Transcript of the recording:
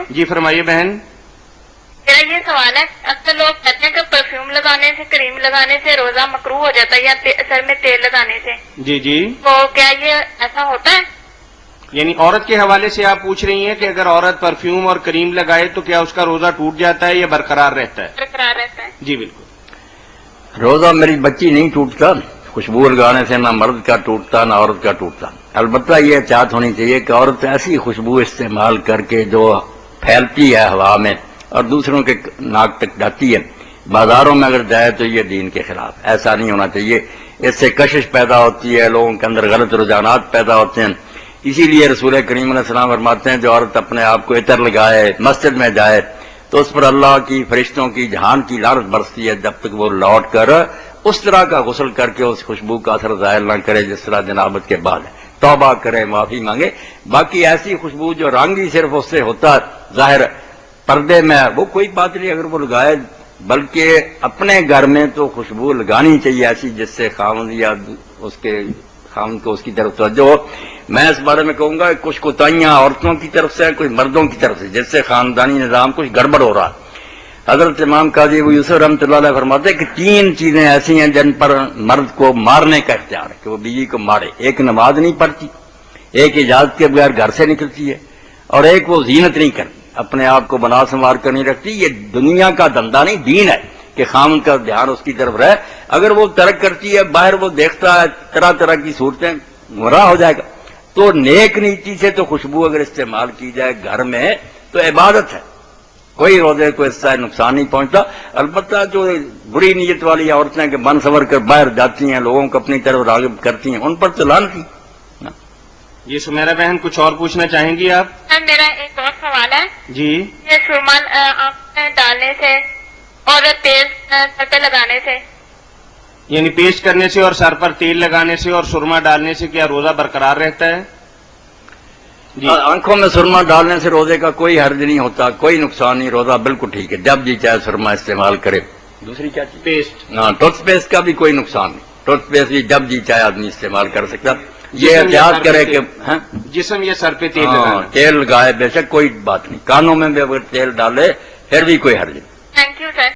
جی فرمائیے بہن. میرا یہ سوال ہے، اکثر لوگ کہتے ہیں کہ پرفیوم لگانے سے، کریم لگانے سے روزہ مکروہ ہو جاتا ہے، یا سر میں تیل لگانے سے. جی جی، تو کیا یہ ایسا ہوتا ہے؟ یعنی عورت کے حوالے سے آپ پوچھ رہی ہیں کہ اگر عورت پرفیوم اور کریم لگائے تو کیا اس کا روزہ ٹوٹ جاتا ہے یا برقرار رہتا ہے؟ برقرار رہتا ہے. جی بالکل. روزہ میری بچی نہیں ٹوٹتا، خوشبو لگانے سے نہ مرد کا ٹوٹتا نہ عورت کا ٹوٹتا. البتہ یہ احتیاط ہونی چاہیے کہ عورت ایسی خوشبو استعمال کر کے جو پھیلتی ہے ہوا میں اور دوسروں کے ناک تک جاتی ہے، بازاروں میں اگر جائے تو یہ دین کے خلاف. ایسا نہیں ہونا چاہیے. اس سے کشش پیدا ہوتی ہے، لوگوں کے اندر غلط رجحانات پیدا ہوتے ہیں. اسی لیے رسول کریم علیہ السلام فرماتے ہیں جو عورت اپنے آپ کو عطر لگائے مسجد میں جائے تو اس پر اللہ کی، فرشتوں کی، جہان کی لعنت برستی ہے جب تک وہ لوٹ کر اس طرح کا غسل کر کے اس خوشبو کا اثر ظاہر نہ کرے جس طرح جنابت کے بعد ہے. توبہ کرے، معافی مانگے. باقی ایسی خوشبو جو رنگ ہی صرف اس سے ہوتا ہے ظاہر پردے میں، وہ کوئی بات نہیں اگر وہ لگائے. بلکہ اپنے گھر میں تو خوشبو لگانی چاہیے ایسی جس سے خاوند یا اس کے خاوند کو اس کی طرف توجہ ہو. میں اس بارے میں کہوں گا کچھ کوتاہیاں عورتوں کی طرف سے، کچھ مردوں کی طرف سے، جس سے خاندانی نظام کچھ گڑبڑ ہو رہا. حضرت امام قاضی ابو یوسف رحمۃ اللہ علیہ فرماتے ہیں کہ 3 چیزیں ایسی ہیں جن پر مرد کو مارنے کا اختیار ہے کہ وہ بیوی کو مارے. ایک نماز نہیں پڑھتی، ایک اجازت کے بغیر گھر سے نکلتی ہے، اور ایک وہ زینت نہیں کرتی، اپنے آپ کو بنا سنوار کر نہیں رکھتی. یہ دنیا کا دھندا نہیں، دین ہے کہ خامن کا دھیان اس کی طرف رہے. اگر وہ ترک کرتی ہے، باہر وہ دیکھتا ہے طرح طرح کی صورتیں، گمراہ ہو جائے گا. تو نیک نیتی سے تو خوشبو اگر استعمال کی جائے گھر میں تو عبادت ہے، کوئی روزے کو اس سے نقصان نہیں پہنچتا. البتہ جو بری نیت والی عورتیں کہ من سنور کر باہر جاتی ہیں، لوگوں کو اپنی طرف راغب کرتی ہیں، ان پر تو لعنت تھی. یہ سمیرہ بہن کچھ اور پوچھنا چاہیں گی آپ؟ میرا ایک اور سوال ہے. جی. یہ سرما آنکھ میں ڈالنے سے اور تیل سر پہ لگانے سے، یعنی پیسٹ کرنے سے اور سر پر تیل لگانے سے اور سرما ڈالنے سے کیا روزہ برقرار رہتا ہے؟ جی. آنکھوں میں سرما ڈالنے سے روزے کا کوئی حرج نہیں ہوتا، کوئی نقصان نہیں، روزہ بالکل ٹھیک ہے. جب جی چاہے سرما استعمال کرے. دوسری کیا چیز؟ پیسٹ. ہاں، ٹوتھ پیسٹ کا بھی کوئی نقصان نہیں. ٹوتھ پیسٹ بھی جب جی چاہے آدمی استعمال کر سکتا. یہ احتیاط کرے کہ جسم یا سر پہ تیل ہاں لگانا. تیل لگائے بے شک کوئی بات نہیں. کانوں میں بھی اگر تیل ڈالے پھر بھی کوئی حرج نہیں. Thank you sir.